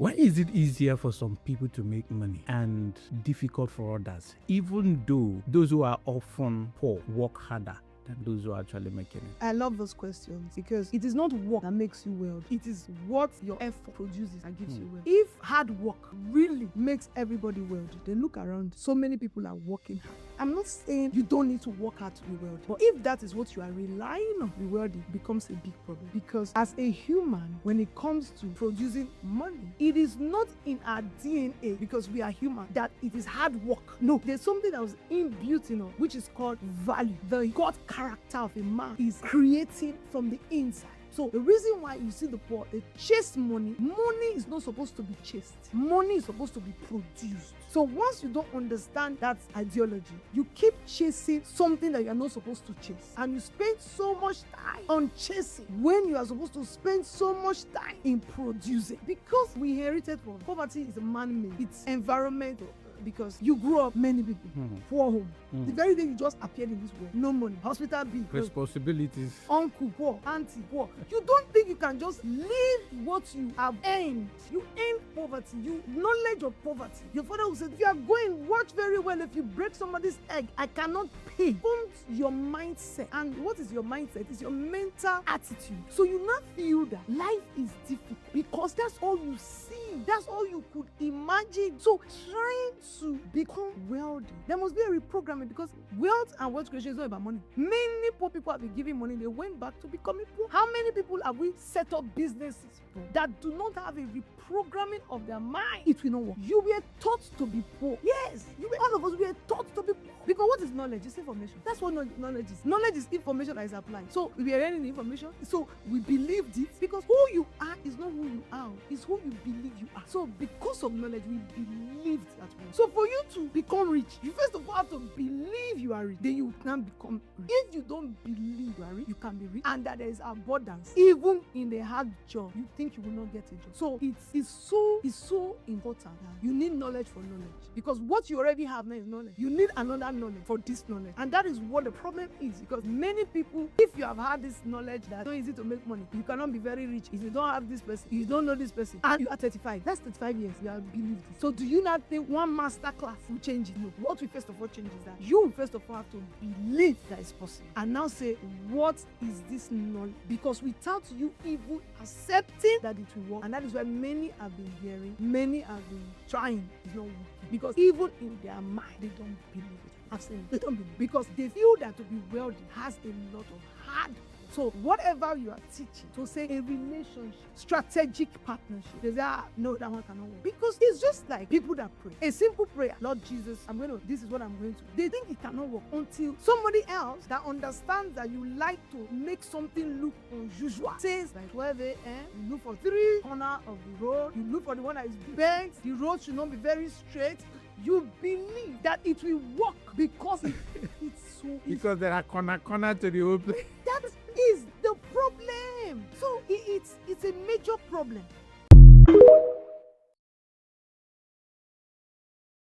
Why is it easier for some people to make money and difficult for others, even though those who are often poor work harder than those who are actually making it? I love those questions because it is not work that makes you wealthy. It is what your effort produces that gives you wealth. If hard work really makes everybody wealthy, then look around. So many people are working hard. I'm not saying you don't need to work hard to be wealthy, but if that is what you are relying on to be wealthy, it becomes a big problem. Because as a human, when it comes to producing money, it is not in our DNA, because we are human, that it is hard work. No, there's something that was inbuilt in us, which is called value. The God character of a man is created from the inside. So the reason why you see the poor, they chase money. Money is not supposed to be chased. Money is supposed to be produced. So once you don't understand that ideology, you keep chasing something that you are not supposed to chase. And you spend so much time on chasing when you are supposed to spend so much time in producing. Because we inherited from poverty is man-made. It's environmental. Because you grew up, many people, poor home. The very day you just appeared in this world, no money, hospital bill, Responsibilities. uncle poor, auntie poor. You don't think you can just live what you have earned. You earn poverty, you knowledge of poverty. Your father will say, if you are going, watch very well. If you break somebody's egg, I cannot pay. Form your mindset. And what is your mindset? It's your mental attitude. So you not feel that life is difficult because that's all you see. That's all you could imagine. So trying to become wealthy, there must be a reprogramming, because wealth and wealth creation is not about money. Many poor people have been giving money, they went back to becoming poor. How many people have we set up businesses for that do not have a reprogramming of their mind? It will not work. You were taught to be poor. Yes, all of us were taught to be poor. Because what is knowledge? It's information. That's what knowledge is. Knowledge is information that is applied. So we are learning information. So we believed it, because who you are is not who you are. It's who you believe you are. So because of knowledge, we believed that way. So for you to become rich, you first of all have to believe you are rich. Then you can become rich. If you don't believe you are rich, you can be rich. And that there is abundance. Even in a hard job, you think you will not get a job. So it's so important that you need knowledge for knowledge. Because what you already have now is knowledge. You need another knowledge for this knowledge. And that is what the problem is. Because many people, if you have had this knowledge that it's so easy to make money, you cannot be very rich if you don't have this person, you don't know this person, and you are 35. That's 35 years. You have believed it. So do you not think one master class will change it? No. What we first of all change is that you first of all have to believe that it's possible. And now say, what is this knowledge? Because without you even accepting that it will work, and that is why many have been hearing, many have been trying, it's not working. Because even in their mind, they don't believe it. I've seen it. They don't believe it. Because they feel that to be wealthy has a lot of hard. So whatever you are teaching, to say a relationship, strategic partnership, they say, no, that one cannot work. Because it's just like people that pray. A simple prayer, Lord Jesus, this is what I'm going to do. They think it cannot work until somebody else that understands that you like to make something look unusual says, by 12 a.m., you look for 3 corners of the road, you look for the one that is bent, the road should not be very straight. You believe that it will work because it's so easy. Because there are corner to the whole place. That is the problem. So it's a major problem.